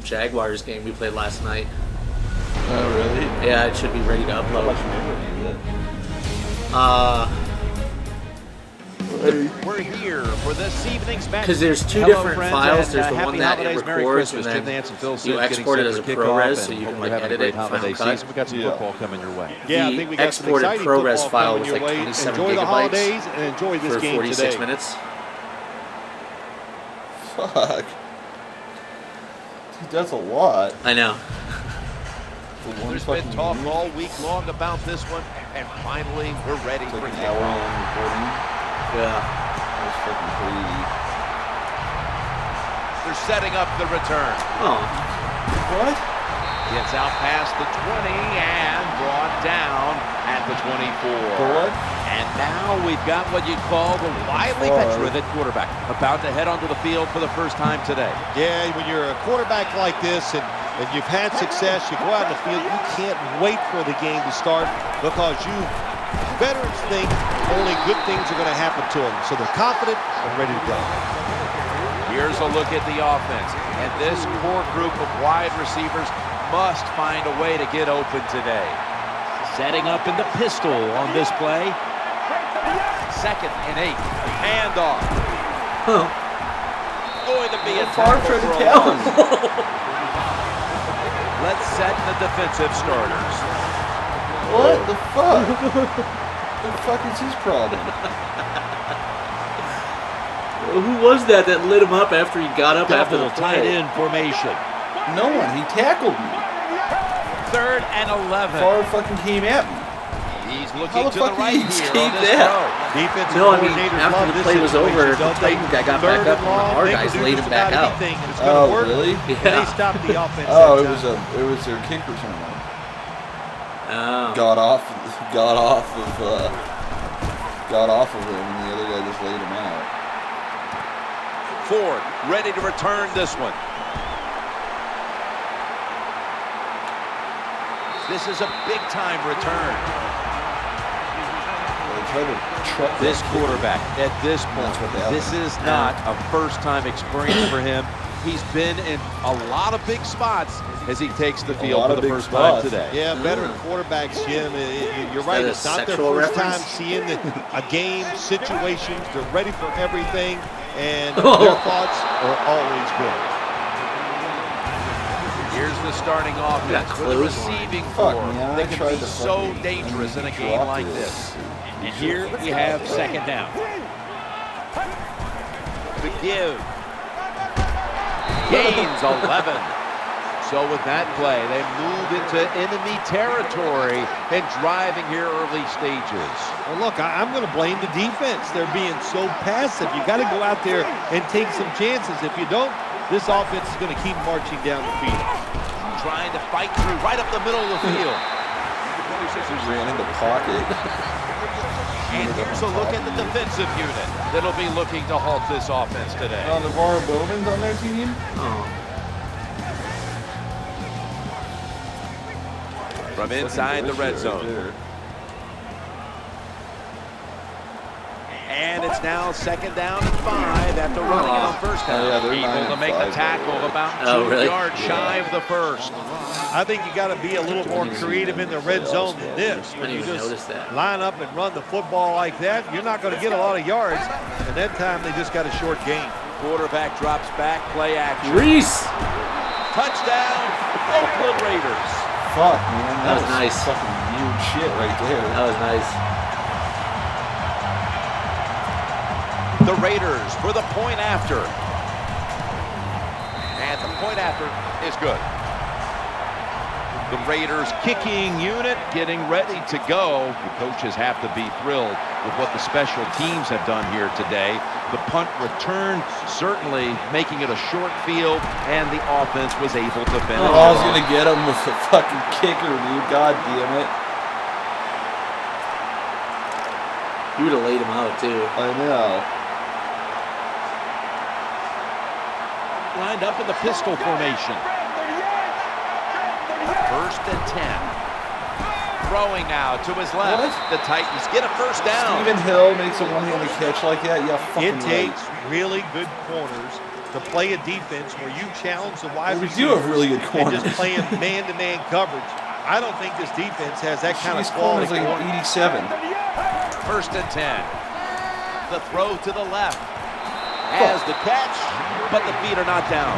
Jaguars game we played last night. Oh, really? Yeah, it should be ready to upload. We're here for this evening's match. Because there's two different files. There's the one that it records, and then you export it as a ProRes, so you can like edit it. Final cut. We got some football coming your way. Yeah, I think we got some exported exciting ProRes football file coming was your like way. 27 Enjoy the holidays gigabytes and enjoy this for game 46 today. minutes. Fuck. Dude, that's a lot. I know. There's been talk all week long about this one, and finally we're ready for an hour-long recording. Yeah. That's fucking crazy. They're setting up the return. Oh. What? Gets out past the 20 and brought down at the 24. What? And now we've got what you'd call the wily veteran at quarterback, about to head onto the field for the first time today. Yeah, when you're a quarterback like this and you've had success, you go out in the field, you can't wait for the game to start because veterans think only good things are going to happen to them. So they're confident and ready to go. Here's a look at the offense. And this core group of wide receivers must find a way to get open today. Setting up in the pistol on this play. 2nd and 8. Handoff. Huh. Going to be a Far tackle from for a town. loss. Let's set the defensive starters. What the fuck? What the fuck is his problem? Who was that lit him up after he got up after the tight play? end formation. No one. He tackled me. 3rd and 11. Far fucking came at me. He's looking How the to the fuck right did he here escape on this that? throw. Defensive No, I mean, coordinators after love the this play was situation, over, the don't they? Titan guy got Third back up, and and long, our they guys can do laid just him back about out. anything, and it's gonna Oh, work, really? and Yeah. they stopped the offense. Oh, that it time. was their kick return. Oh. Got off of him, and the other guy just laid him out. Ford ready to return this one. This is a big-time return. They tried to truck This that quarterback, at this point, That's what they this have. is not a first-time experience for him. He's been in a lot of big spots as he takes the field lot for of the big first time spots. today. Yeah, veteran quarterbacks, Jim. You're right. that a It's not their sexual first reference? time seeing a game, situations. They're ready for everything, and Oh. their thoughts are always good. Here's the starting offense Yeah, with a clothesline. receiving Fuck, core man, I that can tried be to so fucking dangerous in a game drop like this. this. And here we have 2nd down. The give. Gains 11. So with that play, they move into enemy territory and driving here early stages. Well, look, I'm going to blame the defense. They're being so passive. You got to go out there and take some chances. If you don't, this offense is going to keep marching down the field. Trying to fight through right up the middle of the field. He ran in the pocket. And here's a look at the defensive unit that'll be looking to halt this offense today. Navarro Bowman's on their team? Oh. From inside the red zone. And it's now 2nd down and 5 after running it on first down. Oh, yeah, they're Able 9 to and make the 5, tackle about 2 Oh, really? yards shy of the first. I think you got to be a little more creative in the red zone than this. I When didn't you even just notice that. line up and run the football like that, you're not going to get a lot of yards. And that time they just got a short gain. Quarterback drops back, play action. Reese! Touchdown, Oakland Raiders. Fuck, man. That was nice. Fucking weird shit right there. That was nice. The Raiders for the point after. And the point after is good. The Raiders kicking unit getting ready to go. The coaches have to be thrilled with what the special teams have done here today. The punt return certainly making it a short field, and the offense was able to finish. I was going to get him with the fucking kicker, dude. God damn it. You would have laid him out, too. I know. Lined up in the pistol formation. 1st and 10. Throwing now to his left. What? The Titans get a first down. Stephen Hill makes a one-handed catch like that. Yeah, fucking It takes really good corners to play a defense where you challenge the wide We do have really good and corners. just playing man-to-man coverage. I don't think this defense has that kind of These quality. corners like 87. 1st and 10. The throw to the left. Has the catch, but the feet are not down.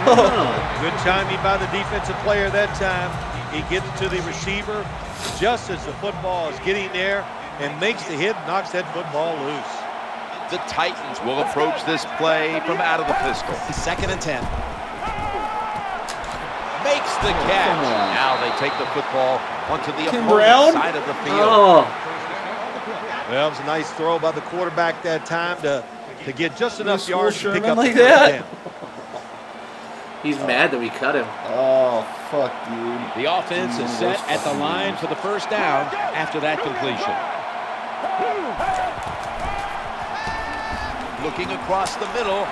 Good timing by the defensive player that time. He gets to the receiver just as the football is getting there and makes the hit, knocks that football loose. The Titans will approach this play from out of the pistol. 2nd and 10. Makes the catch. Now they take the football onto the Tim opposing Brown? side of the field. Oh, Well, it was a nice throw by the quarterback that time to get just enough School yards to pick Sherman up like the first that? down. he's mad that we cut him. Oh, fuck, dude. The offense is set at the line for the 1st down after that completion. Looking across the middle.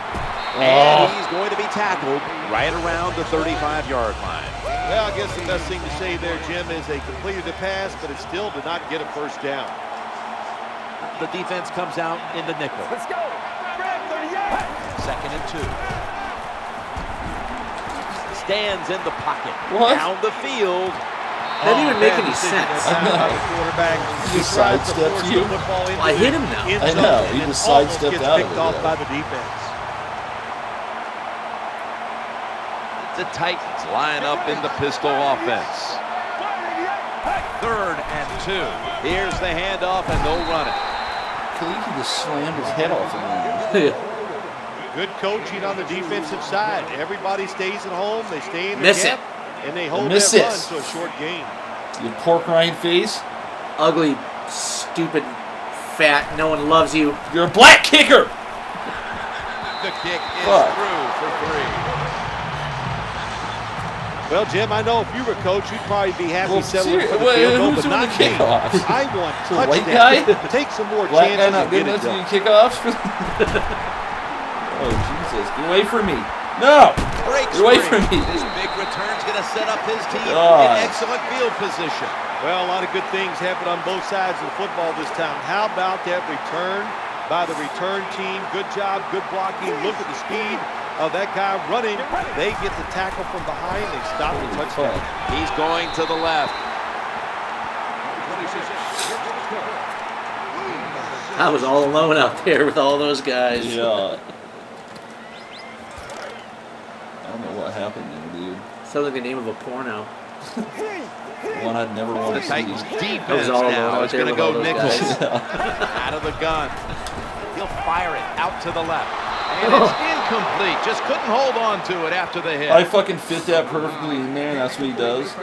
And he's going to be tackled right around the 35-yard line. Well, I guess the best thing to say there, Jim, is they completed the pass, but it still did not get a first down. The defense comes out in the nickel. Let's go. 2nd and 2. Stands in the pocket. What? Down the field. That didn't even make bad any decision sense. that time by the quarterback. He He tries to sidestepped force you. the football into Well, I hit him the now. end I zone, know, and he it just almost sidestepped gets out of picked it, off yeah. by the defense. The Titans line up in the pistol offense. 3rd and 2. Here's the handoff, and they'll run it. He just slammed his head off the ground. Good coaching on the defensive side. Everybody stays at home. They stay in the Miss gap, it. and they hold Miss that run it. to a short gain. You pork rind face. Ugly, stupid, fat. No one loves you. You're a black kicker. The kick is Fuck. through for 3. Well, Jim, I know if you were coach, you'd probably be happy Well, settling for the wait, field goal, who's but doing not the me. kickoffs? I want The white touchdowns. Take some more Black guy chances not and good get enough it to done. do kickoffs? Oh, Jesus. Get away from me. No. Breaks Get away free. from me. This big return's going to set up his team God. in excellent field position. Well, a lot of good things happened on both sides of the football this time. How about that return by the return team? Good job, good blocking. Look at the speed of that guy running. They get the tackle from behind. They stop the touchdown. He's going to the left. I was all alone out there with all those guys. Yeah. I don't know what happened there, dude. Sounds like the name of a porno. One I'd never want The to Titans see. defense all alone now out is there going to with all go those nickel. guys. Out of the gun. He'll fire it out to the left. And it's incomplete. Just couldn't hold on to it after the hit. I fucking fit that perfectly in there, and that's what he does.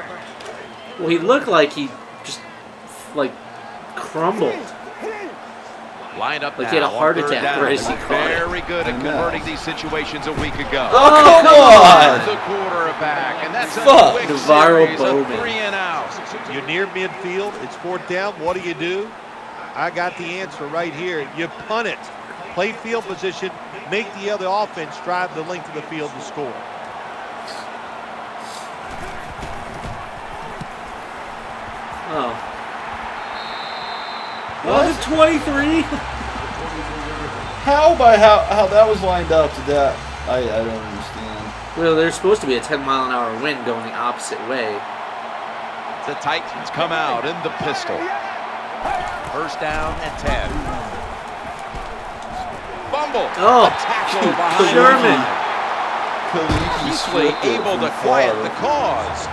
Well, he looked like he just, like, crumbled. Lined up Like now he had a heart on 3rd attack down. right as he caught it. Very good at converting these situations a week ago. Oh, come on! The quarterback, and that's a Fuck. quick Navarro series Bowman. of 3 and out. You're near midfield. It's 4th down. What do? I got the answer right here. You punt it. Play field position. Make the other offense drive the length of the field to score. Oh. Was it 23? How that was lined up to that? I don't understand. Well, there's supposed to be a 10-mile-an-hour wind going the opposite way. The Titans come out in the pistol. 1st down and 10. Fumble. Oh, A tackle behind Sherman. Easily able to quiet the cause.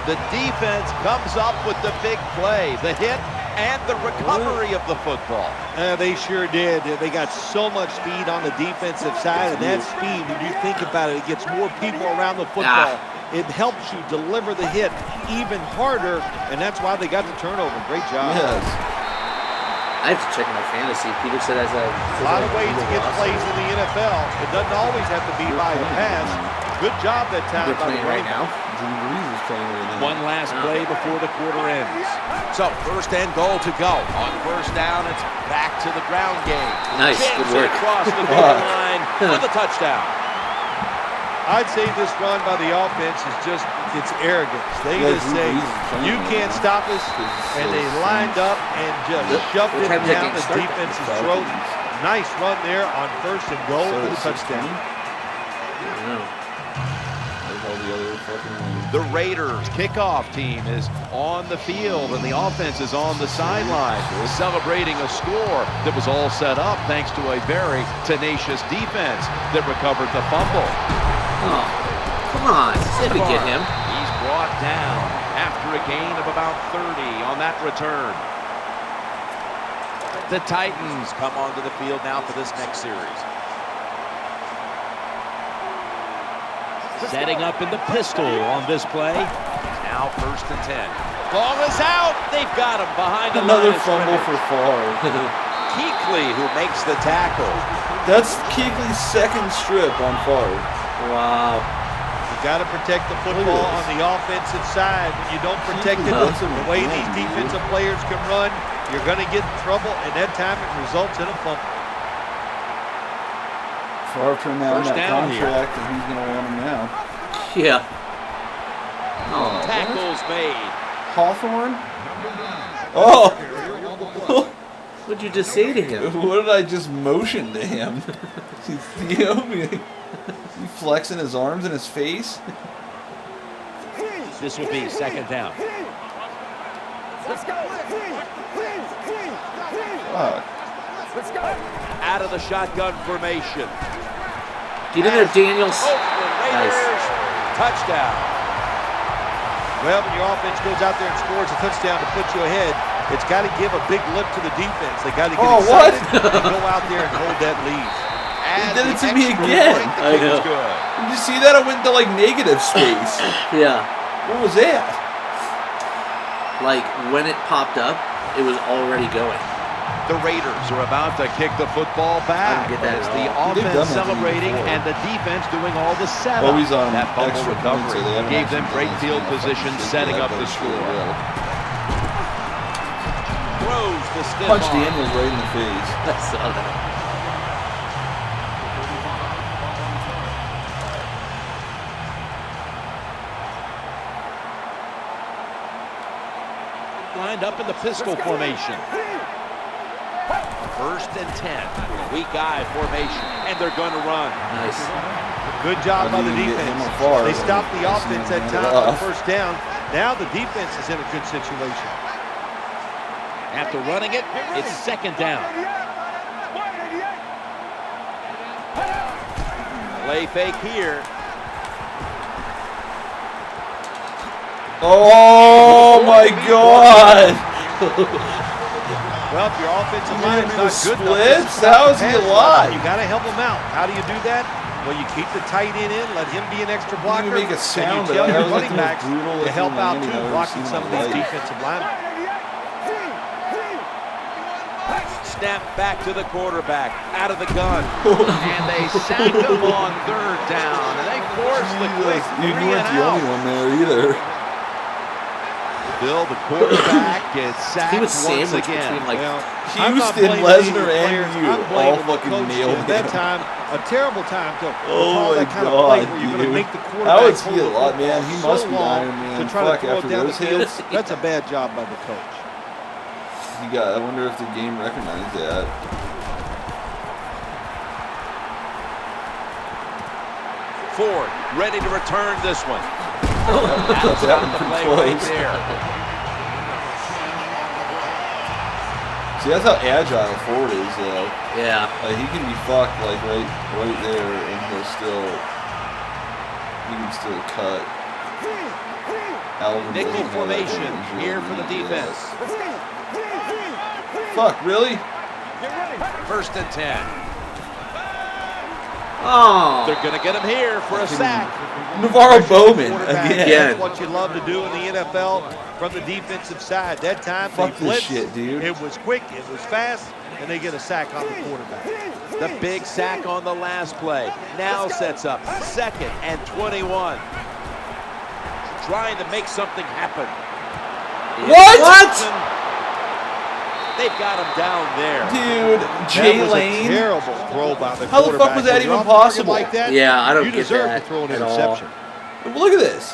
The defense comes up with the big play, the hit, and the recovery of the football. They sure did. They got so much speed on the defensive side, and that speed, when you think about it, it gets more people around the football. It helps you deliver the hit even harder, and that's why they got the turnover. Great job. Yes. I have to check my fantasy. Peter said as A lot of ways to get plays in the NFL. It doesn't always have to be by a pass. Good job that time They're by the playing right running now. Drew Brees is playing right now. One last play before the quarter ends. So 1st and goal to go. On 1st down, it's back to the ground game. Nice, Jams good work. it across the goal line for the touchdown. I'd say this run by the offense is just, it's arrogance. They Yeah, just Drew say, Brees is playing you right can't now. stop us, and they lined up and just shoved What it time does that down game the start? defense's Falcons. throat. Nice run there on 1st and goal for the touchdown. The Raiders kickoff team is on the field, and the offense is on the sideline, celebrating a score that was all set up thanks to a very tenacious defense that recovered the fumble. Oh, come on. See if we get him. He's brought down after a gain of about 30 on that return. The Titans come onto the field now for this next series. Setting up in the pistol on this play. Now 1st and 10. Ball is out. They've got him behind the Another line of fumble scrimmage. for Favre. Kuechly who makes the tackle. That's Kuechly's second strip on Favre. Wow. You got to protect the football on the offensive side. When you don't protect it, the way these defensive players can run, you're going to get in trouble, and that time it results in a fumble. Favre turned down First that down contract, and he's going to want him now. Yeah. Oh. Tackles made. Hawthorne? Oh! What'd you just say to him? What did I just motion to him? You know, he flexing his arms in his face. This will be 2nd down. Fuck. Out of the shotgun formation. Get in there, Daniels. Oakland Raiders. Nice. Touchdown. Well, when your offense goes out there and scores a touchdown to put you ahead, it's got to give a big lift to the defense. They got to get excited and go out there and hold that lead. He did it to me again. I know. Did you see that? I went to like negative space. Yeah. What was that? Like, when it popped up, it was already going. The Raiders are about to kick the football back. I don't get that It's at the all. They've done offense that to me celebrating before. and the defense doing all the setup. Always on That fumble extra points, so recovery they haven't gave them actually great done field anything. position, They setting do up that, the but score. really well. Throws the stiff Punch arm. Daniels right in the face. I saw that. Lined up in the pistol formation. 1st and 10. Weak eye formation, and they're going to run. Nice. Good job by the Get him defense. a far, They stopped the but offense it's that not time on enough. 1st down. Now the defense is in a good situation. After running it, it's 2nd down. Play fake here. Oh my God! Well, if your offensive line is not good splits, enough, how is he alive? You got to help him out. How do you do that? Well, you keep the tight end in, let him be an extra blocker, You make a sound, and you tell but that your was like running the most backs brutal to help looking out landing too, I've ever blocking seen some of in my these life. defensive linemen. Snap back to the quarterback. Out of the gun. And they sacked him on 3rd down, and they forced the quick You 3 weren't and the out. only one there either. Bill, the quarterback, gets sacked He was once sandwiched again. between, like, Well, I'm not Houston, blaming Lesnar, any and players. you I'm all blaming the fucking coach nailed at that him. time. A terrible time to Oh call my that kind of play God, where you're going to dude. make the quarterback How is he hold the alive, man? football He so must be long Iron Man. to try Fuck, to throw after it down the those field. hits. That's a bad job by the coach. I wonder if the game recognized that. Ford ready to return this one. That's happened The play pretty right close. there. See, that's how agile Ford is, though. Yeah. Like, he can be fucked like right there, and he can still cut. Alvin Nickel doesn't have that formation kind of here for the agility defense. yet. Fuck, really? 1st and 10. Oh. They're going to get him here for a sack. Navarro Bowman Quarterback, again. That's what you love to do in the NFL from the defensive side. That time, Fuck they this blitzed. shit, dude. It was quick, it was fast, and they get a sack on the quarterback. The big sack on the last play. Now sets up 2nd and 21. Trying to make something happen. What? They've got him down there. Dude, That Jay was a Lane. terrible throw by the How the fuck quarterback. was that When you're even off the target possible? Like that, Yeah, I don't you get deserve that to throw an at all. interception. Look at this.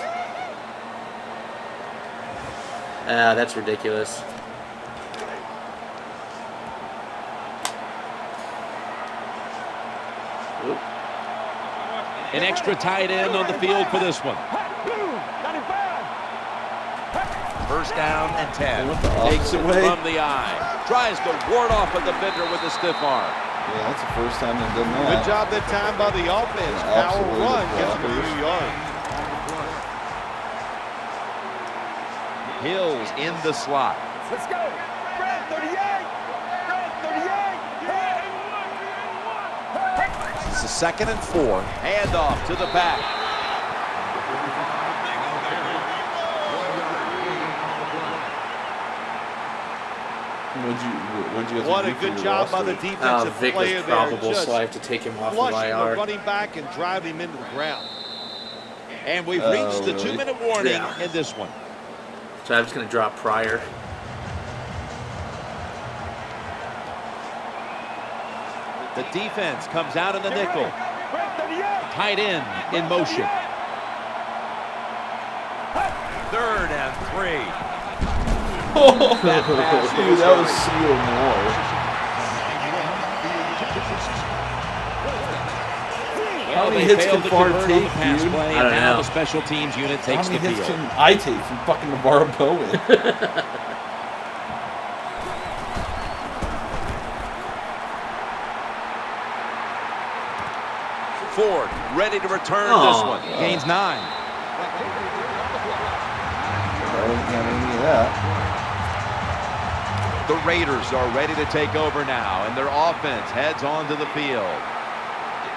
That's ridiculous. Oop. An extra tight end on the field for this one. First down and 10. Takes it from the eye. Tries to ward off a defender with a stiff arm. Yeah, that's the first time they've done that. Good job that time by the offense. Power run gets him a few yards. Hills in the slot. Let's go. Brad 38. Brad 38. It's a 2nd and 4. Handoff to the back. What a good job by the defensive Vic player was there. probable, Just so I have to take him off of flushing the IR. running back and drive him into the ground. And we've reached the really? 2-minute warning Yeah. in this one. So I'm just going to drop Pryor. The defense comes out in the nickel. Brad 38. Tight end in motion. 3rd and 3. Oh, That pass dude, that was Seal Moore. Well, many they hits failed can to Favre convert on the take, pass dude? play, I and don't now know. the special teams unit How takes many the hits field. can I take from fucking Navarro Bowen? Ford ready to return Oh. this one. Gains 9. I didn't have any of that. The Raiders are ready to take over now, and their offense heads onto the field.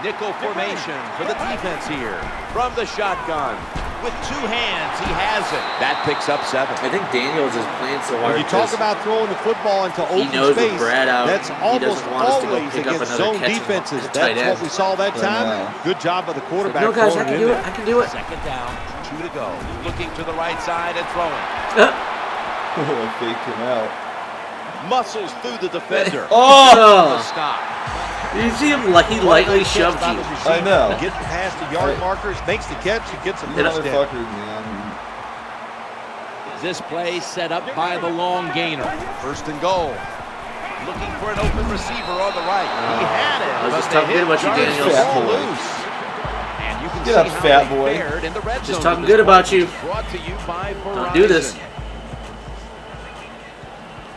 Nickel formation for the defense here. From the shotgun. With 2 hands, he has it. That picks up 7. I think Daniels is playing so hard. When you talk 'cause about throwing the football into he open knows with space, Brad out, that's he almost doesn't want us to go always pick up against another zone catch defenses. at tight That's end. what we saw that I time. know. Good job by the quarterback. No, guys, I throwing can in do it. there. I can do it. 2nd down, 2 to go. Looking to the right side and throwing. I faked him out. Muscles through the defender. Oh! Stop. Did you see him? He lightly shoved you. I know. Getting past the yard markers, makes the catch, and gets a You touchdown. motherfuckers, man. This play set up by the long gainer. 1st and goal. Looking for an open receiver on the right. He had it. I was but just the talking good hit about you, jarred Daniels. the Fat ball boy. loose. And you can Get see up, how fat they boy. fared in the red Just zone talking at good this about point. you. Brought to you by Verizon. Don't do this.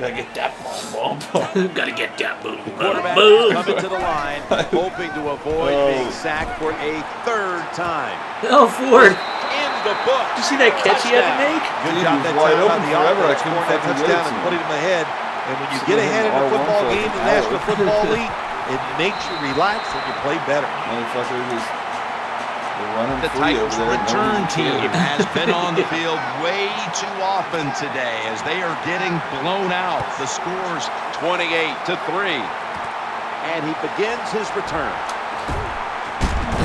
Gotta get that ball. Gotta get that boom. Quarterback Boom. coming to the line, hoping to avoid being sacked for a 3rd time. Oh, Ford. In the book. Did you see that catch he had to make? Good Dude, job he was that wide time by open the forever. I offense, couldn't scoring that fucking touchdown wait and to. putting him ahead. And when you Should get have ahead in hit a R1 football for like game in an the National hour. Football League, it makes you relax and you play better. Motherfucker just running The free over Titans there. return Nobody's team caring. has been on the field way too often today as they are getting blown out. The score's 28-3. And he begins his return.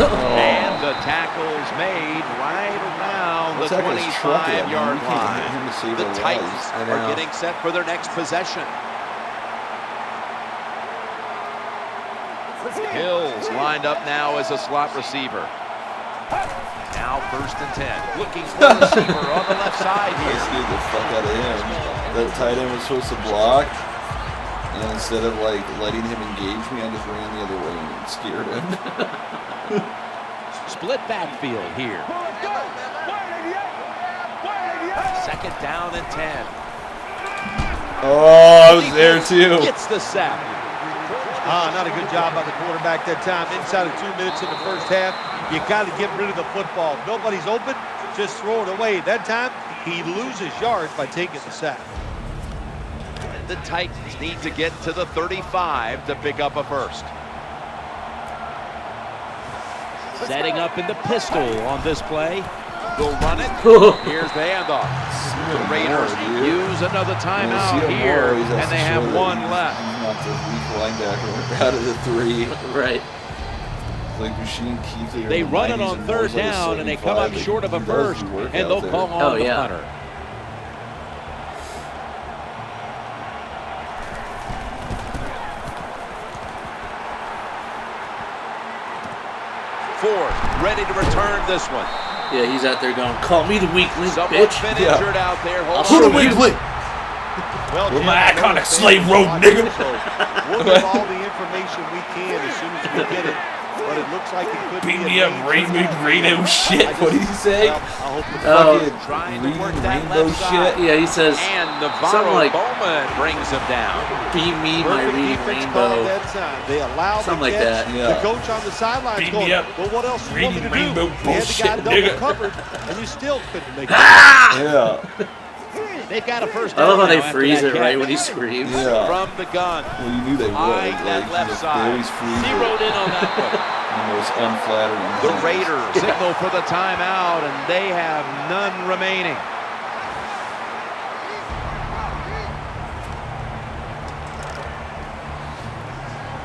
Oh. And the tackle's made right around What's the that guy's truck at, man? 25-yard We can't line. hit him to save The our Titans lives. I are know. getting set for their next possession. Hills lined up now as a slot receiver. Now 1st and 10. Looking for a receiver on the left side I here. scared the fuck out of him. That tight end was supposed to block, and instead of like letting him engage me, I just ran the other way and scared him. Split backfield here. 2nd down and 10. Oh, I was there too. Gets the sack. Not a good job by the quarterback that time. Inside of 2 minutes in the first half, you got to get rid of the football. If nobody's open, just throw it away. That time, he loses yards by taking the sack. The Titans need to get to the 35 to pick up a 1st. Setting up in the pistol on this play. They'll run it. Here's the handoff. The Raiders use another timeout here, and they have 1 left. He's not the weak linebacker out of the 3. Right. Like Machine Keith. They run it on 3rd down, and they come up short of a 1st, and they'll call on the punter. Ford ready to return this one. Yeah, he's out there going, call me the weak link, Someone's bitch. been injured out there. Hold I'll on. show you. Well, With Jim, my I know iconic the fans slave are road, watching, nigga. so we'll give all the information we can as soon as we get it but it looks like it could Beat be me up, rainbow shit. What did he say? Well, I hope the Fucking Trying to work reading that rainbow left shit. side. Yeah, he says And something Navarro like, Bowman brings him down. "Beat me, my perfect reading defense call rainbow." that time. They allowed Something the like catch. that. Yeah. The coach on the sideline Beat going, me up. well, what else do you want me to Reading do? rainbow You had the guy bullshit, double nigga. covered, and you still couldn't make it. Yeah. They've got a first I down love how now they after freeze that it right catch. when he screams. Yeah. From the gun. Well, you knew they would. Eyeing Like, that left they side. always freeze it Zeroed in on that one. in the most unflattering The ways. Raiders signal for the timeout, and they have none remaining.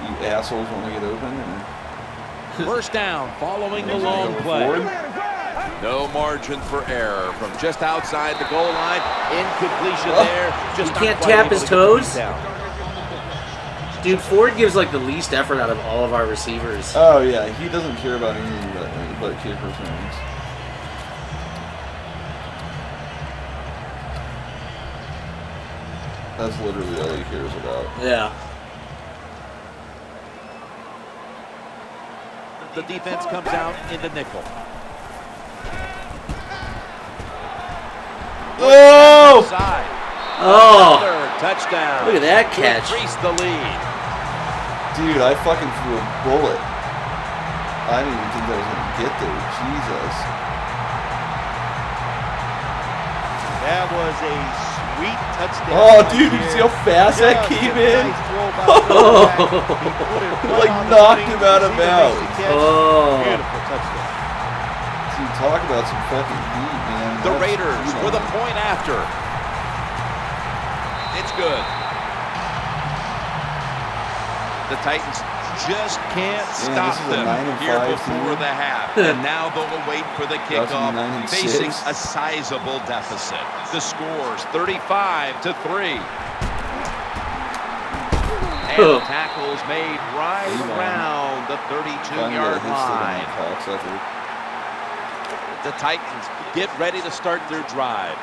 You assholes want to get open? Or? First down following the Go long play. forward? No margin for error from just outside the goal line. Incompletion Oh. there. Just He not can't quite tap able his to get the toes? beat down. Dude, Ford gives like the least effort out of all of our receivers. Oh yeah, he doesn't care about anything but kick returns. That's literally all he cares about. Yeah. The defense comes out in the nickel. Oh! Side. Oh, Third touchdown. look at that To catch. increase the lead. Dude, I fucking threw a bullet. I didn't even think that was gonna get there. Jesus. That was a sweet touchdown. Oh, right dude, you there. see how fast that Just came a in? nice throw by the quarterback. He put it right Like on the knocked money. him out of Receiver makes bounds. the catch. Oh. Beautiful touchdown. Dude, talk about some fucking heat, man. The That's Raiders heat with a on it. point after. It's good. The Titans just can't stop this is a them 9-5 here before team. the half. And now they'll await for the About to be kickoff, 9-6. facing a sizable deficit. The score's 35-3. And the tackle's made right Hey, man. around the Finally got a 32-yard hit stick on line. that cocksucker. The Titans get ready to start their drive.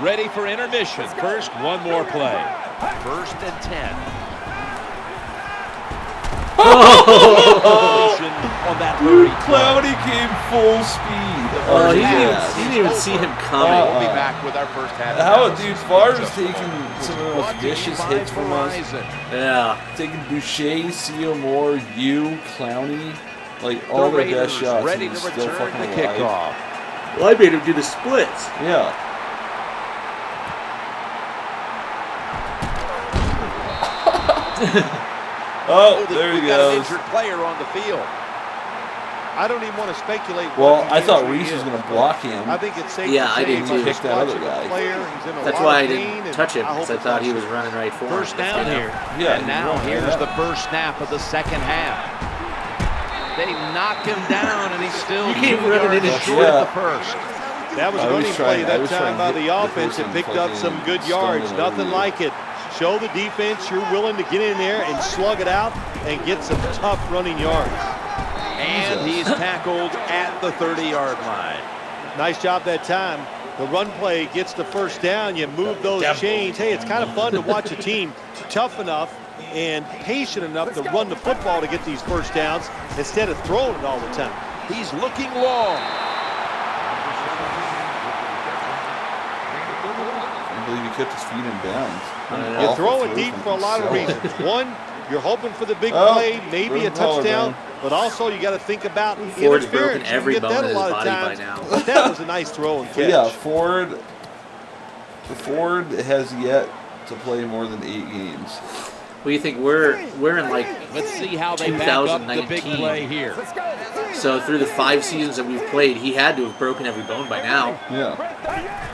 Ready for intermission. First, one more play. First and 10. Completion on that Dude, hurry throw. Cloudy came full speed. Oh, he yeah. didn't even see him coming. We'll be back with our first half. How, analysis dude, in Favre's just a taking moment. some of the most Brought to you vicious by hits from us. Verizon. Yeah. Taking Boucher, C.O. Moore, you, Clowney, like all The their best Raiders shots. ready and to he's still return fucking the alive. kickoff. Well, I made him do the splits. Yeah. Oh, there We've he got an goes. injured player on the field. I don't even want to speculate. Well, what the I thought injury Reese was is. going to block him. I think it's safe Yeah, to I say did he's too. just Pick that other watching the guy. player. He's in a That's lot why I of pain, didn't and touch him, I hope because I it's thought not he was serious. running right for him. First down here. Yeah, And now he's here's right. the first snap of the second half. They knock him down, and he's still You keep 2 running yards into short Yeah. of the first. That was a I was running trying- play I that was time trying by to the hit the offense and person picked up some fucking good yards. stumbling Nothing over like it. Show the defense you're willing to get in there and slug it out and get some tough running yards. And he's tackled at the 30-yard line. Nice job that time. The run play gets the first down. You move those chains. Hey, it's kind of fun to watch a team tough enough and patient enough to run the football to get these first downs instead of throwing it all the time. He's looking long. I believe he kept his feet in bounds. You Awful throw it throw deep from for a lot of himself. reasons. One, you're hoping for the big Oh, play, maybe a broken collarbone. touchdown, but also you got to think about Ford's broken interference. You every get bone that in a his lot of body by times, now. but that was a nice throw and But catch. yeah, Ford has yet to play more than 8 games. Well, you think we're in like Let's see how they back up the big 2019. play here. So through the 5 seasons that we've played, he had to have broken every bone by now. Yeah.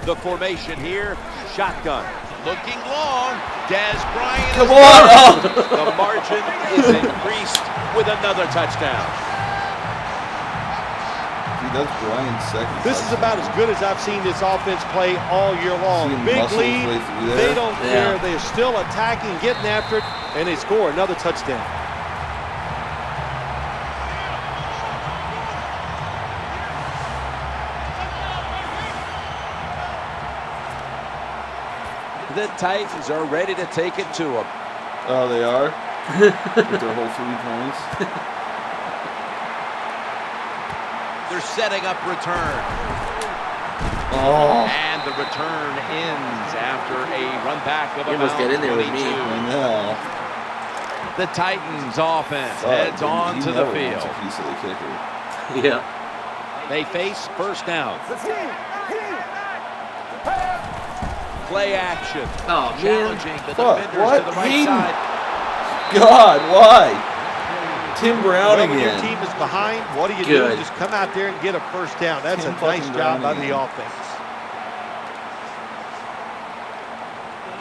The formation here, shotgun. Looking long, Dez Bryant. Come is on! there. The margin is increased with another touchdown. Dude, that's Brian's second. This is about as good as I've seen this offense play all year long. Seeing Big muscle his lead, way through there. they don't Yeah. care. They're still attacking, getting after it, and they score another touchdown. The Titans are ready to take it to him. Oh, they are? With their whole 3 points. They're setting up return. Oh. And the return ends after a run back of You must about get in there with 22. me. I know. The Titans offense heads on to the field. A piece of the kicker. Yeah. They face first down. Play action. Oh, man. Challenging the Fuck, defenders what? to the right Hayden. side. God, why? Tim Brown Well, when your again. team is behind, what do you Good. do? Just come out there and get a first down. That's Tim a nice fucking job by Brown the again. offense.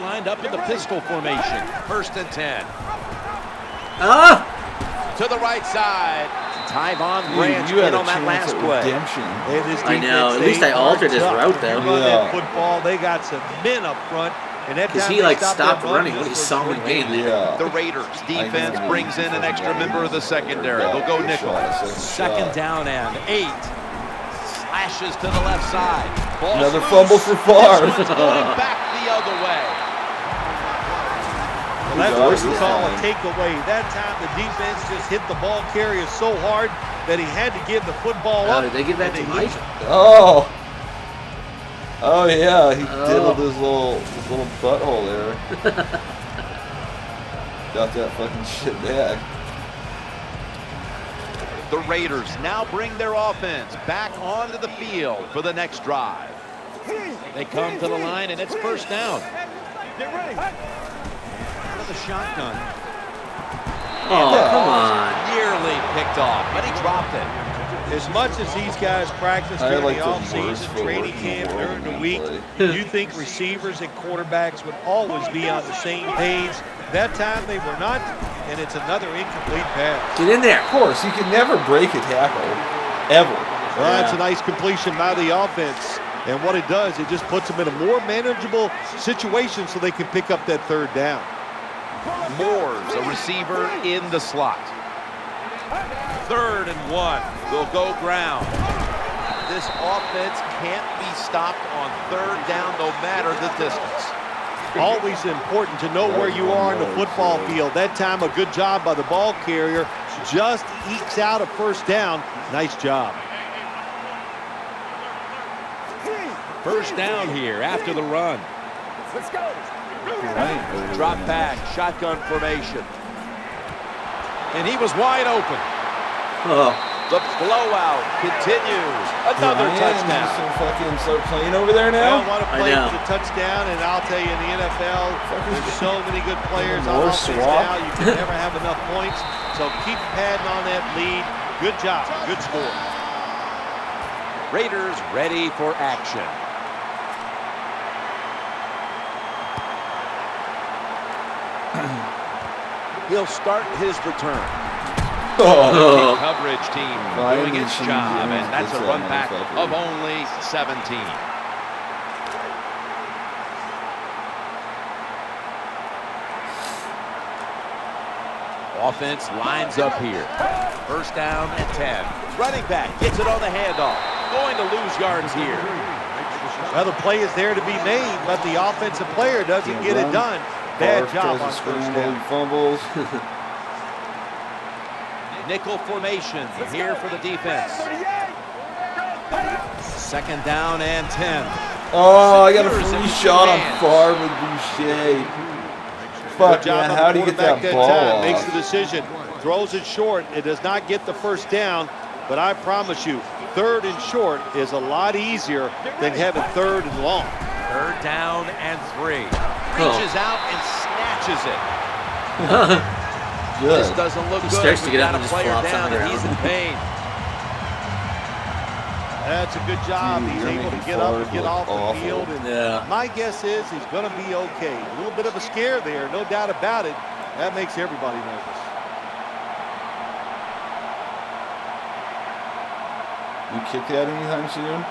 Lined up in the pistol formation. First and 10. Ah! To the right side. Tyvon Dude, Branch you had in a on that chance last at play. redemption. Hey, this I know. defense, At least they I are altered his tough. route, though. You run Yeah. that football, they got some men up front. And that Because time he, they like, stopped stopped that run, running when this he was saw me great. laying there. Yeah. The Raiders defense brings in an extra member of the secondary. They'll go nickel. Second down and 8. Slashes to the left side. Ball's Another loose. fumble for This Favre. one's going back the other way. Well, that's Good what job we this call a time. takeaway. That time the defense just hit the ball carrier so hard that he had to give the football Oh, up. did they give that to and they Mike? lose it. Oh. Oh yeah, he Oh. diddled his little butthole there. Got that fucking shit back. The Raiders now bring their offense back onto the field for the next drive. They come to the line, and it's first down. Get ready. Out of the shotgun. Oh, come on. Nearly picked off, but he dropped it. As much as these guys practice I during like the the worst offseason, footwork training in the camp, world during the when week, they you think receivers and quarterbacks would always be on the same page. That time they were not, and it's another incomplete pass. Get in there. Of course, he can never break a tackle, ever. Well, that's a nice completion by the offense. And what it does, it just puts them in a more manageable situation so they can pick up that third down. Moore's a receiver in the slot. 3rd and 1. They'll go ground. This offense can't be stopped on 3rd down no matter the distance. Always important to know where you are in the football field. That time, a good job by the ball carrier. Just ekes out a first down. Nice job. First down here after the run. Let's go. Drop back, shotgun formation. And he was wide open. Oh. The blowout continues. Another touchdown. Start playing over there I now. don't want to I play know. for the touchdown, and I'll tell you, in the NFL, there's so many good players on More offense swap. now, you can never have enough points. So keep padding on that lead. Good job. Good score. Raiders ready for action. He'll start his return. Oh. Coverage team Finally, doing its some job, units and that's a gets run that back motherfucker. of only 17. Offense lines up here. First down and 10. Running back gets it on the handoff. Going to lose yards here. Well, the play is there to be made, but the offensive player doesn't Can't get it run. done. Bad Favre job tries on to first scramble, down. he fumbles. Nickel formation here for the defense. 2nd down and 10. Oh, I got a Secures it free with shot on hands. Favre with Boucher. Good Fuck, job man, by how the do you get quarterback that ball time. off? Makes the decision. Throws it short. It does not get the first down, but I promise you, 3rd and short is a lot easier than having 3rd and long. 3rd down and 3. Reaches out and snatches it. This Good. doesn't look He good. starts to We've get got up a and just player flops on down the and he's in ground. pain. That's a good job. Dude, He's you're able to making get up and Favre get look off the awful. field. And Yeah. my guess is he's going to be okay. A little bit of a scare there, no doubt about it. That makes everybody nervous. You kick that anytime soon?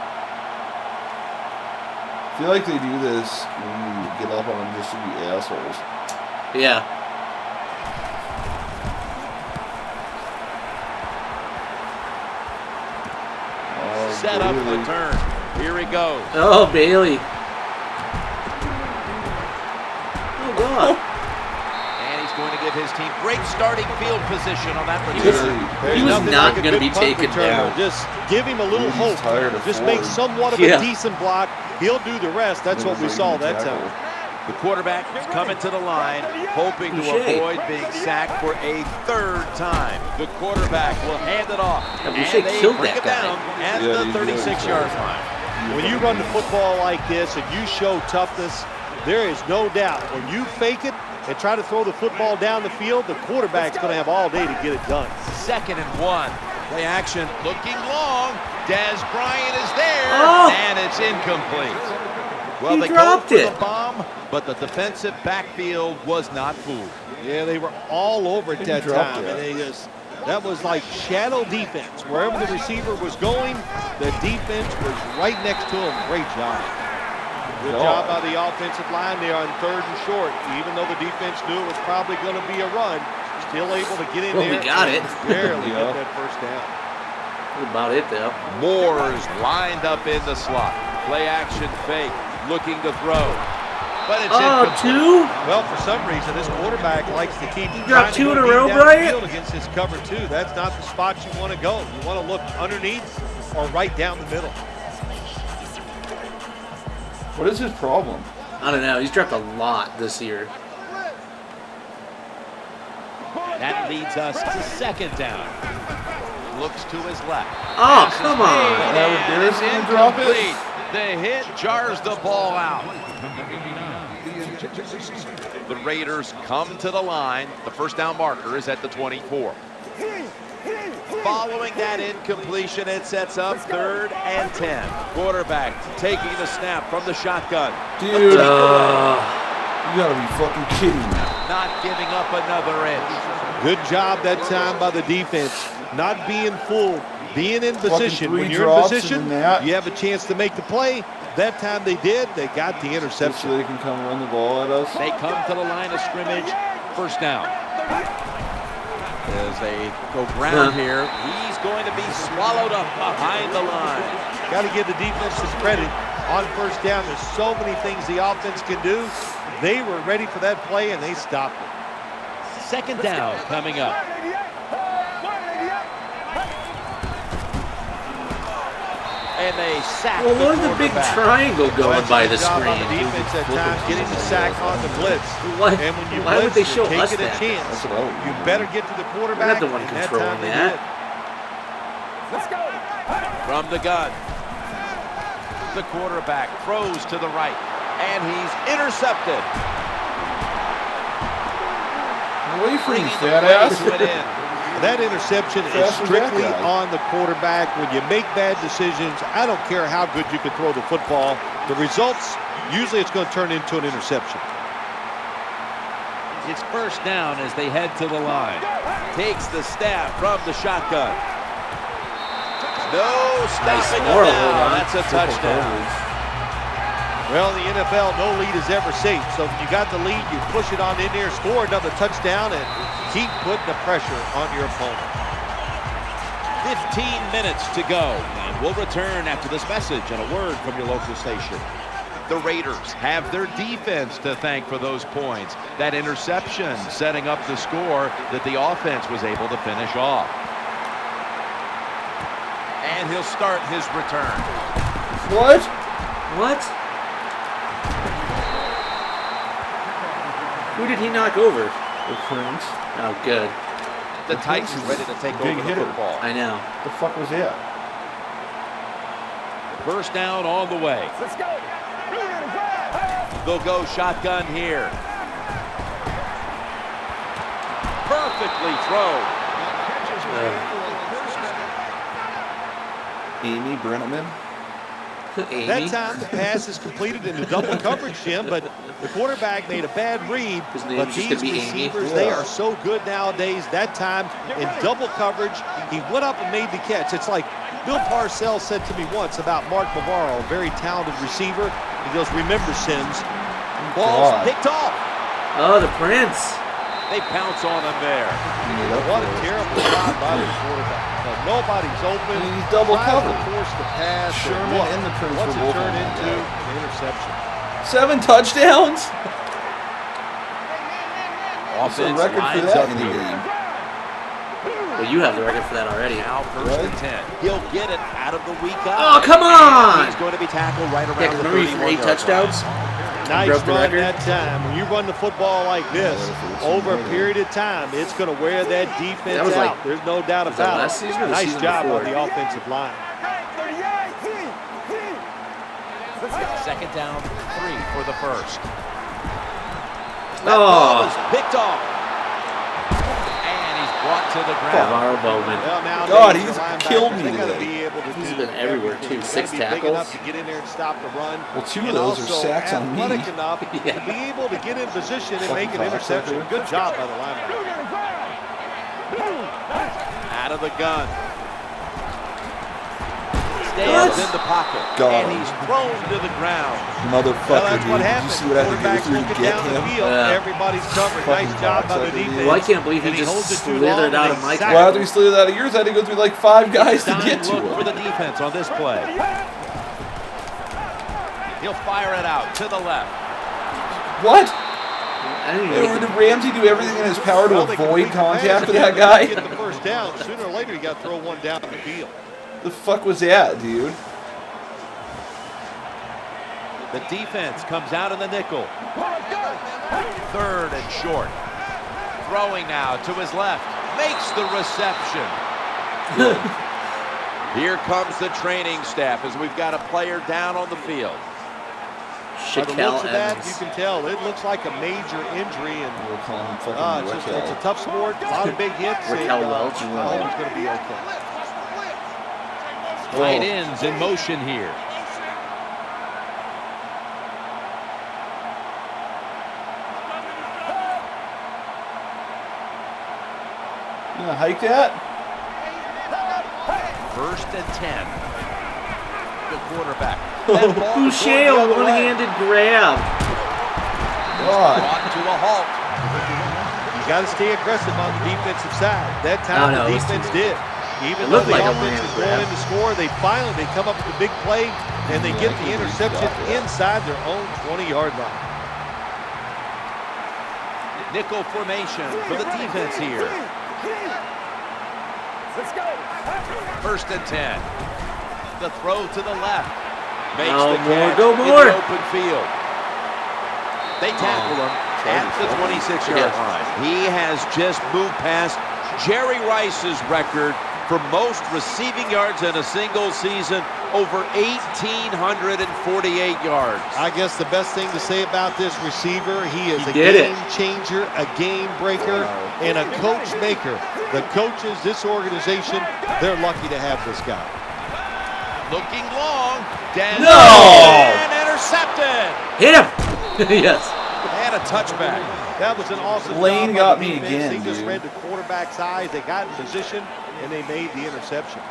I feel like they do this when you get up on them just to be assholes. Yeah. Oh, Set up really? return. Here he goes. Oh, Bailey. Oh, God. And he's going to get give his team great starting field position on that He return. was not going to be taken down. Just give him a little hope. Just make somewhat of a decent block. He'll do the rest. That's what we saw that time. The quarterback is coming to the line, hoping to avoid being sacked for a third time. The quarterback will hand it off, and they bring it down at the 36-yard line. When you run the football like this and you show toughness, there is no doubt when you fake it and try to throw the football down the field, the quarterback's going to have all day to get it done. 2nd and 1. Play action. Looking long. Des Bryant is there, and it's incomplete. Well, he they dropped go for it. the bomb, but the defensive backfield was not fooled. Yeah, they were all over it that time, and that was like shadow defense. Wherever the receiver was going, the defense was right next to him. Great job. Good job by the offensive line there on 3rd and short. Even though the defense knew it was probably going to be a run, still able to get in there. We got it. Barely get that first down. That's about it, though. Moore's lined up in the slot. Play action fake, looking to throw. But it's two? Well, for some reason, this quarterback likes to keep dropped 2 in a row, Bryant? Against his cover 2. That's not the spot you want to go. You want to look underneath or right down the middle. What is his problem? I don't know. He's dropped a lot this year. That leads us to 2nd down. Looks to his left. Oh, come on. It's incomplete. The hit jars the ball out. The Raiders come to the line. The first down marker is at the 24. Following that incompletion, it sets up 3rd and 10. Quarterback taking the snap from the shotgun. Dude, you gotta be fucking kidding me. Not giving up another inch. Good job that time by the defense. Not being fooled, being in position. When you're in drops position, and that. you have a chance to make the play. That time they did. They got the So interception. they can come run the ball at us. They come to the line of scrimmage. First down. As they go ground here, he's going to be swallowed up behind the line. Got to give the defense some credit. On first down, there's so many things the offense can do. They were ready for that play, and they stopped it. 2nd down coming up. And they sack Well, what is the big triangle going by the Job on screen? the defense at times, getting the sack on the blitz. Why, And when you why would blitz, they show you're us taking a that? chance. That's what I would You do. better get to the We're quarterback. not the one and controlling time they that. did. Let's go. From the gun. The quarterback throws to the right. And he's intercepted. Away from you, Bringing fat the ass. placement in. That interception is Fast as that strictly guy. on the quarterback. When you make bad decisions, I don't care how good you can throw the football. The results, usually it's going to turn into an interception. It's first down as they head to the line. Takes the snap from the shotgun. No stopping him now. That's a touchdown. Well, in the NFL, no lead is ever safe. So if you got the lead, you push it on in there, score another touchdown, and keep putting the pressure on your opponent. 15 minutes to go. And we'll return after this message and a word from your local station. The Raiders have their defense to thank for those points. That interception setting up the score that the offense was able to finish off. And he'll start his return. What? What? Who did he knock over? The Prince. Oh, good. The Titans ready to take Big over the hitter. football. I know. The fuck was that? First down on the way. Let's go. They'll go shotgun here. Perfectly thrown. Amy Brenneman. Amy. That time the pass is completed into double coverage, Jim, but the quarterback made a bad read. His name's But just these gonna be Amy. receivers, they are so good nowadays. That time in double coverage, he went up and made the catch. It's like Bill Parcells said to me once about Mark Bavaro, a very talented receiver. He goes, remember, Sims, ball's God. picked off. Oh, the Prince. They pounce on him there. What a terrible job by the quarterback. Nobody's open. And he's double Tries to covered. force the pass. Sherman Look, and the Prince what's were it both turned on into? that. An interception. 7 touchdowns? Offense record for lines that up in the here. game. Well, you have the record for that already. Now first and 10. He'll get it out of the weak eye. Oh, come on! He's going to be tackled right around Yeah, the remember you threw 8 31-yard touchdowns? Nice broke the run record. that time. When you run the football like this, over a period of time, it's going to wear that defense That was out. like- There's no doubt was that about last it. season or the Nice season job before? on the offensive line. Second down, 3 for the first. Oh, Was picked off. And he's brought to the ground. Navarro Bowman. Well, nowadays, God, the he's linebackers, killed me they gotta today. be able to He's do been everywhere, everything. too. They gotta 6 be big tackles. enough to get in there and stop the run. Well, 2 of and those are also sacks on me. athletic enough Yeah. to be able to get in position and Fucking make an interception. cocksucker. Good job by the linebacker. Out of the gun. Stands in the pocket. Got And him. he's thrown to the ground. Motherfucker, Well, that's dude. what Did you happens. see what I had to go Quarterback's through to looking get down the him? field. Yeah. Everybody's covered. Fucking Nice job by the cocksucker, dude. defense. Well, I can't believe he And just holds it too slithered long out and of my they sack Well, him. after he slid out of yours, I had to go through like 5 guys to Dime get to look for the him. defense on this play. He'll fire it out to the left. What? I didn't Hey, even did Ramsey do everything in his power to Well, they avoid complete the contact pass. with Yeah, that they guy? Get the first down. Sooner or later, you got to throw one down the field. The fuck was that, dude? The defense comes out in the nickel. Third and short. Throwing now to his left. Makes the reception. Here comes the training staff as we've got a player down on the field. By the looks Shaquille of that, Evans. you can tell it looks like a major injury, and We'll call him fucking it's a Raquel. tough sport. A lot of big hits. And, Raquel Welch. I hope he's going to be okay. Tight ends in motion here. You gonna hike that? First and 10. The quarterback. Boucher, a one-handed grab. God. Brought to a halt. You got to stay aggressive on the defensive side. That Oh, time no, the it was defense too- did. Even It though looked the like a offense one-handed was going grab. in to score, they come up with a big play, and they get the interception inside their own 20-yard line. Nickel formation for the defense here. Let's go. First and 10. The throw to the left. Makes Oh, the more, catch go in more. the open field. They tackle him at the 26-yard line. He has just moved past Jerry Rice's record for most receiving yards in a single season, over 1,848 yards. I guess the best thing to say about this receiver, he is a did it. game changer, a game breaker, and a coach maker. The coaches, this organization, they're lucky to have this guy. Looking long. Denzel No! and intercepted. Hit him! Yes. And a touchback. That was an awesome Lane job got by the me defense. again, They just dude. read the quarterback's eyes. They got in position, and they made the interception.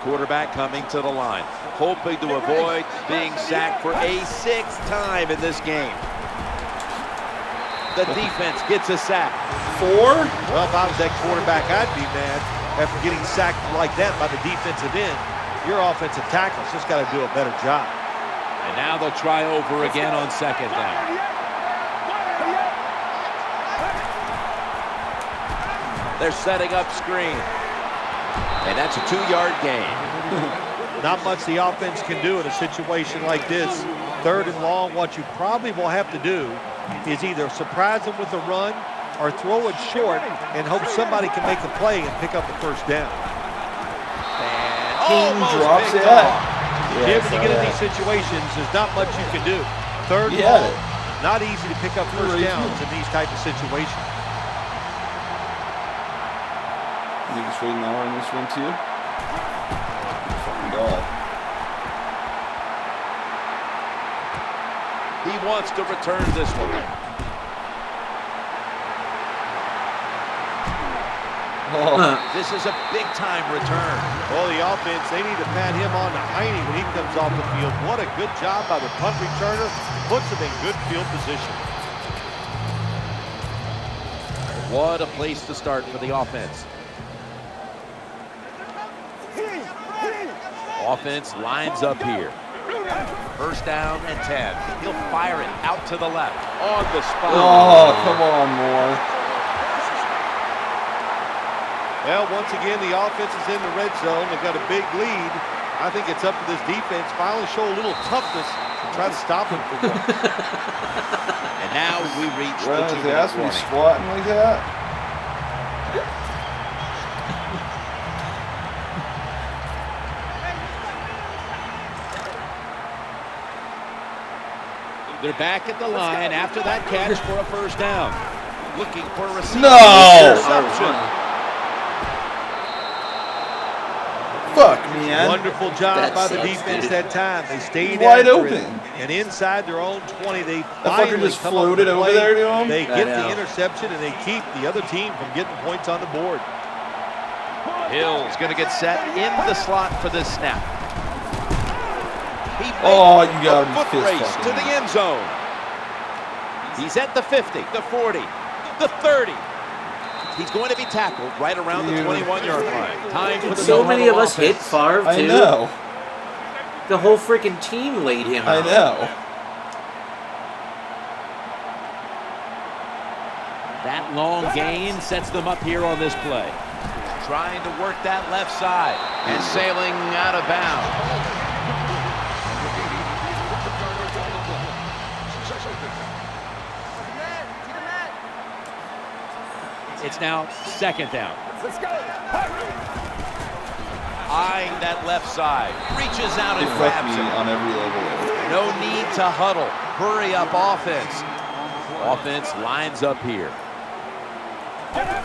Quarterback coming to the line, hoping to avoid being sacked for a 6th time in this game. The defense gets a sack. 4? Well, if I was that quarterback, I'd be mad after getting sacked like that by the defensive end. Your offensive tackle's just got to do a better job. And now they'll try over again on 2nd down. They're setting up screen. And that's a 2-yard gain. Not much the offense can do in a situation like this. 3rd and long, what you probably will have to do is either surprise them with a run or throw it short and hope somebody can make a play and pick up the first down. And King almost drops picked it. off. When you get in these situations, there's not much you can do. 3rd and Yeah. long, not easy to pick up first downs in these type of situations. You think it's waiting an hour on this one too? Fucking God. He wants to return this one. Oh, This is a big-time return. Well, the offense, they need to pat him on the hiney when he comes off the field. What a good job by the punt returner. Puts him in good field position. What a place to start for the offense. Offense lines up here. First down and 10. He'll fire it out to the left. On the spot. Oh, come on, Moore. Well, once again, the offense is in the red zone. They've got a big lead. I think it's up to this defense finally show a little toughness and try to stop them for once. And now we reach Well, the 2-minute they asked me warning. squatting like that. They're back at the line after that catch for a first down. Looking for a receiver. No! Interception. Fuck, man. Wonderful job That by the sucks, defense dude. that time. They stayed Wide after it, open. and inside their own 20, they fucker finally just come floated up with a over play. there to him? They I get know. the interception, and they keep the other team from getting points on the board. Hill's going to get set in the slot for this snap. He Oh, makes you got a him foot fist race fucking. to the end zone. He's at the 50, the 40, the 30. He's going to be tackled right around the 21-yard line. Time for the So no many of huddle us hit offense. Favre, too. I know. The whole freaking team laid him I out. know. That long gain sets them up here on this play. Trying to work that left side and sailing out of bounds. It's now second down. Let's go. Eyeing that left side. Reaches out They and fuck grabs me him. on every level. No need to huddle. Hurry up offense. Offense lines up here.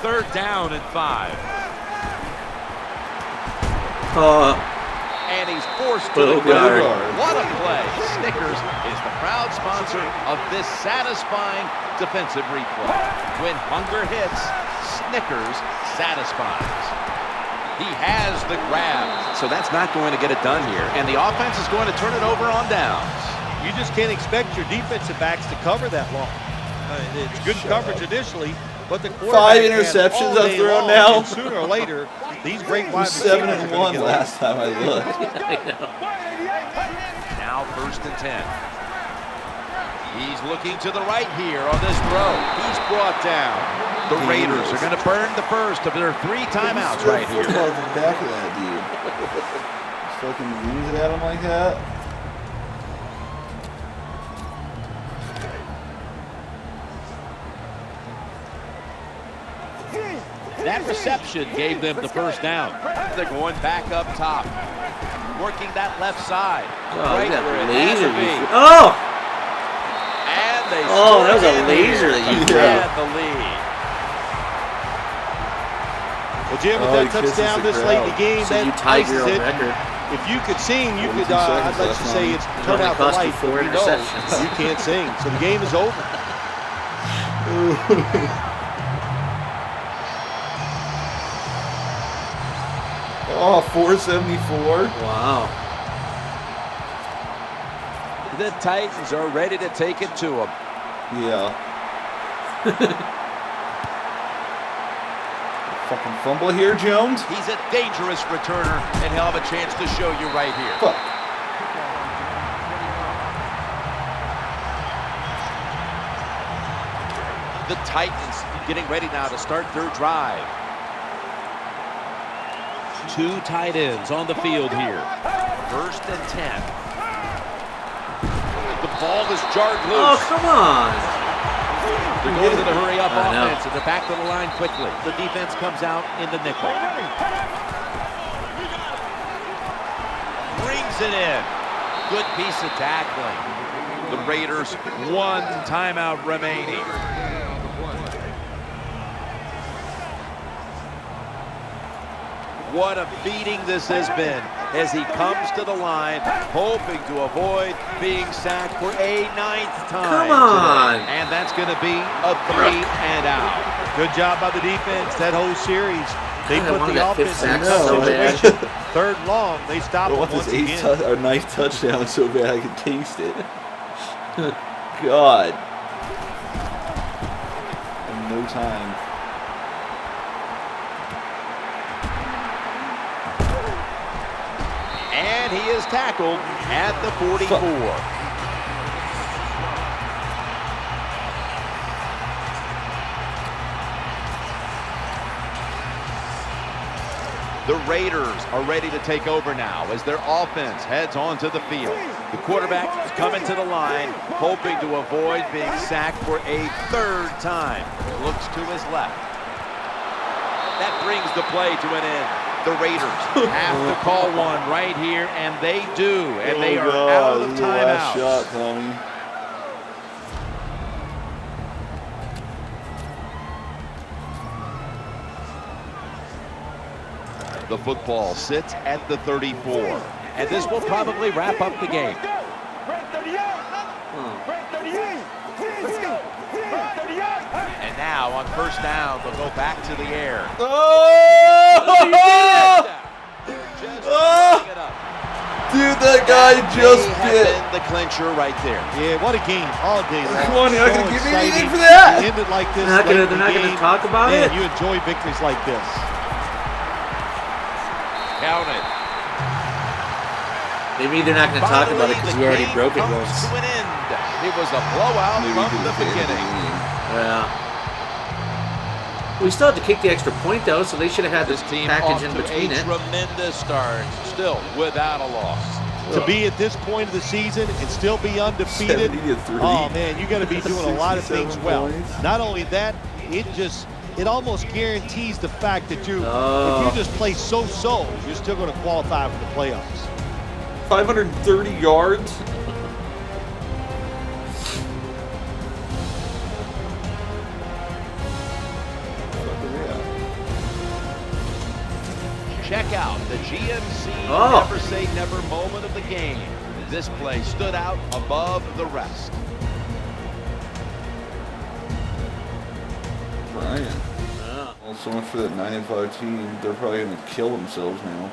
Third down and 5. And he's forced to the Bogart. ground. What a play. Snickers is the proud sponsor of this satisfying defensive replay. When hunger hits, Snickers satisfies. He has the grab, so that's not going to get it done here. And the offense is going to turn it over on downs. You just can't expect your defensive backs to cover that long. It's good coverage initially, but the quarterback 5 interceptions all I've day thrown long, now. and sooner or later, these great It wide was receivers 7 are and gonna 1 get last time I looked. Now first and 10. He's looking to the right here on this throw. He's brought down. The Raiders are going to burn the first of their 3 timeouts right here. Football to the back of that dude. Just fucking wings it at him like that. That reception gave them the first down. They're going back up top. Working that left side. Oh, Right that where it has laser. to be. Oh! And they Oh, that was score a again laser here that you to threw. add the lead. Well, Jim, with Oh, that he kisses touchdown the this late in the crowd. game, So that you tied your ices own it. record. If you could sing, you 42 could, I'd seconds like left to on say it. it's It turn only out the cost you light, 4 but we know interceptions. you can't sing, so the game is over. Oh, 474. Wow. The Titans are ready to take it to them. Yeah. Fucking fumble here, Jones. He's a dangerous returner, and he'll have a chance to show you right here. Fuck. The Titans getting ready now to start their drive. 2 tight ends on the field here. First and 10. The ball is jarred Oh, loose. come on. They're going to the hurry-up I know. offense, and they're back to the line quickly. The defense comes out in the nickel. Brings it in. Good piece of tackling. The Raiders, 1 timeout remaining. What a beating this has been as he comes to the line, hoping to avoid being sacked for a 9th time Come on. today. And that's going to be a 3 and out. Good job by the defense that whole series. They I put wanted the that fifth offense in a sack tough so bad. situation. 3rd long, they stop I it want once this again. 9th touchdown so bad I can taste it. God. In no time. And he is tackled at the 44. The Raiders are ready to take over now as their offense heads onto the field. The quarterback is coming to the line, hoping to avoid being sacked for a third time. Looks to his left. That brings the play to an end. The Raiders have to call one right here, and they do. And they are out of timeout. Shot, Tommy. The football sits at the 34, and this will probably wrap up the game. And now on first down, they'll go back to the air. Dude, that guy just bit the clincher right there. Yeah, what a game all day long. Come on, you're not So going to give me exciting. anything for that. To end it like this. They're not going to talk about it. You enjoy victories like this. Counted. Maybe they're not going to talk about it because we already broke it once. To an end. It was a blowout from the beginning. Yeah. We still had to kick the extra point, though, so they should have had this Team package off in to between a it. Tremendous start, still without a loss. To be at this point of the season and still be undefeated, 70-3. oh man, you got to be doing a lot of things well. points. Not only that, it almost guarantees the fact that if you just play so-so, you're still going to qualify for the playoffs. 530 yards. Check out the GMC Never Say Never moment of the game. This play stood out above the rest. Brian. Well, so much for that 9-5 team. They're probably going to kill themselves now.